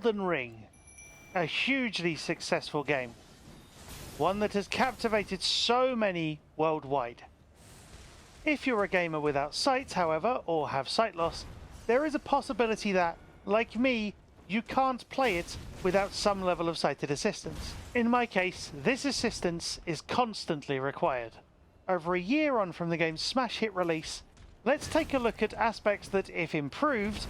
Elden Ring, a hugely successful game, one that has captivated so many worldwide. If you're a gamer without sight, however, or have sight loss, there is a possibility that, like me, you can't play it without some level of sighted assistance. In my case, this assistance is constantly required. Over a year on from the game's smash hit release, let's take a look at aspects that, if improved,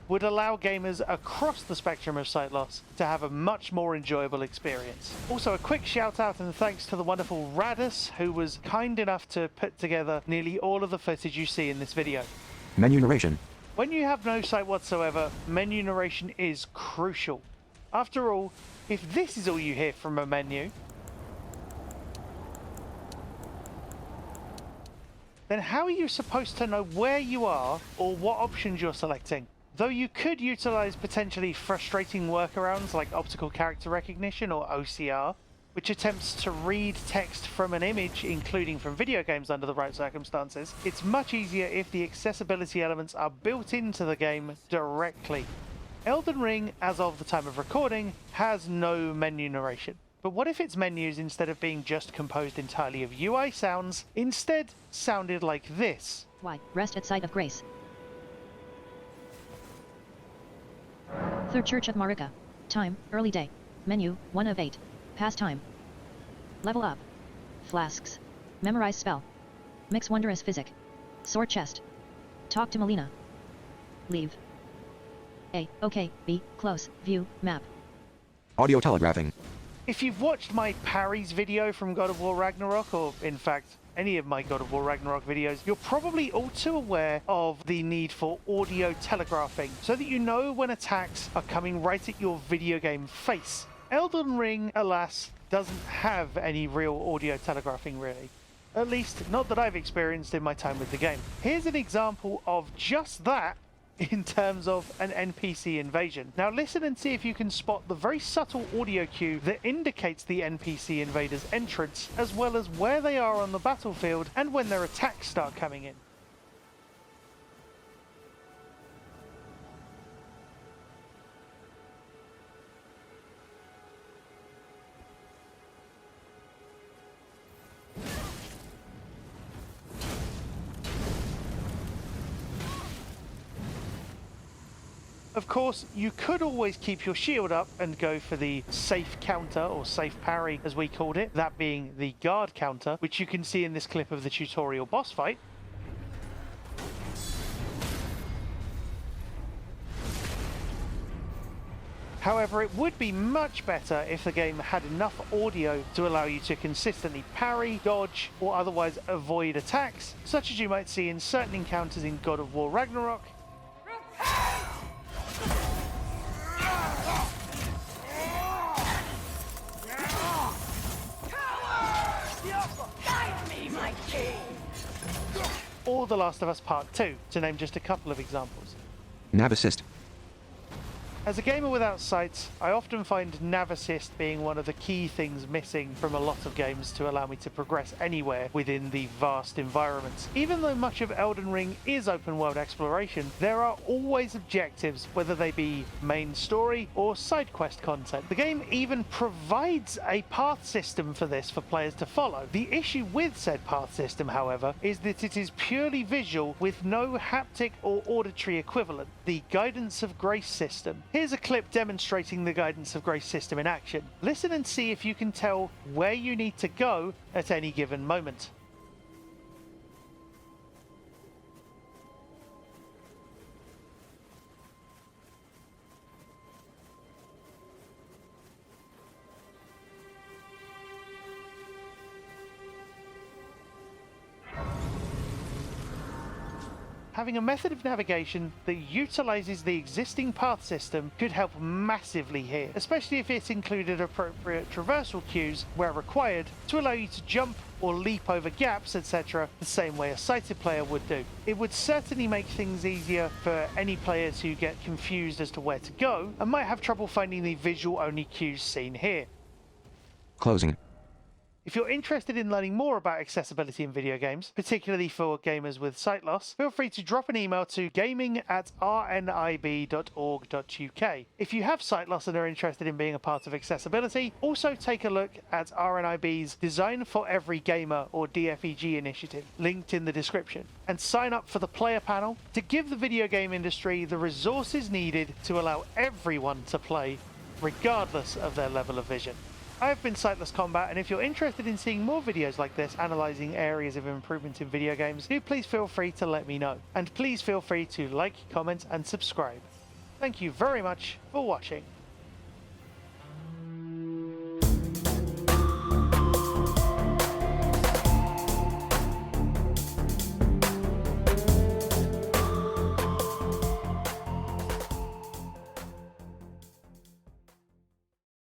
would allow gamers across the spectrum of sight loss to have a much more enjoyable experience. Also, a quick shout out and thanks to the wonderful Radderss, who was kind enough to put together nearly all of the footage you see in this video. Menu narration. When you have no sight whatsoever, menu narration is crucial. After all, if this is all you hear from a menu, then how are you supposed to know where you are or what options you're selecting? Though you could utilize potentially frustrating workarounds like optical character recognition or OCR, which attempts to read text from an image, including from video games under the right circumstances, it's much easier if the accessibility elements are built into the game directly. Elden Ring, as of the time of recording, has no menu narration. But what if its menus, instead of being just composed entirely of UI sounds, instead sounded like this? Y. Rest at Site of Grace. Third Church of Marika. Time, early day. Menu, 1 of 8. Pastime. Level up. Flasks. Memorize spell. Mix wondrous physic. Sword chest. Talk to Melina. Leave. A. Okay. B. Close. View. Map. Audio telegraphing. If you've watched my parries video from God of War Ragnarok, or in fact any of my God of War Ragnarok videos, you're probably all too aware of the need for audio telegraphing, so that you know when attacks are coming right at your video game face. Elden Ring, alas, doesn't have any real audio telegraphing really. At least, not that I've experienced in my time with the game. Here's an example of just that in terms of an NPC invasion. Now listen and see if you can spot the very subtle audio cue that indicates the NPC invader's entrance, as well as where they are on the battlefield and when their attacks start coming in. Of course, you could always keep your shield up and go for the safe counter, or safe parry as we called it, that being the guard counter, which you can see in this clip of the tutorial boss fight. However, it would be much better if the game had enough audio to allow you to consistently parry, dodge, or otherwise avoid attacks, such as you might see in certain encounters in God of War Ragnarok. Or The Last of Us Part 2, to name just a couple of examples. Nav assist. As a gamer without sight, I often find nav assist being one of the key things missing from a lot of games to allow me to progress anywhere within the vast environments. Even though much of Elden Ring is open world exploration, there are always objectives, whether they be main story or side quest content. The game even provides a path system for this for players to follow. The issue with said path system, however, is that it is purely visual with no haptic or auditory equivalent, the Guidance of Grace system. Here's a clip demonstrating the Guidance of Grace system in action. Listen and see if you can tell where you need to go at any given moment. Having a method of navigation that utilizes the existing path system could help massively here, especially if it included appropriate traversal cues where required to allow you to jump or leap over gaps, etc., the same way a sighted player would do. It would certainly make things easier for any players who get confused as to where to go and might have trouble finding the visual-only cues seen here. Closing. If you're interested in learning more about accessibility in video games, particularly for gamers with sight loss, feel free to drop an email to gaming@rnib.org.uk. If you have sight loss and are interested in being a part of accessibility, also take a look at RNIB's Design for Every Gamer or DFEG initiative, linked in the description, and sign up for the player panel to give the video game industry the resources needed to allow everyone to play, regardless of their level of vision. I have been Sightless Combat, and if you're interested in seeing more videos like this analysing areas of improvement in video games, do please feel free to let me know. And please feel free to like, comment and subscribe. Thank you very much for watching.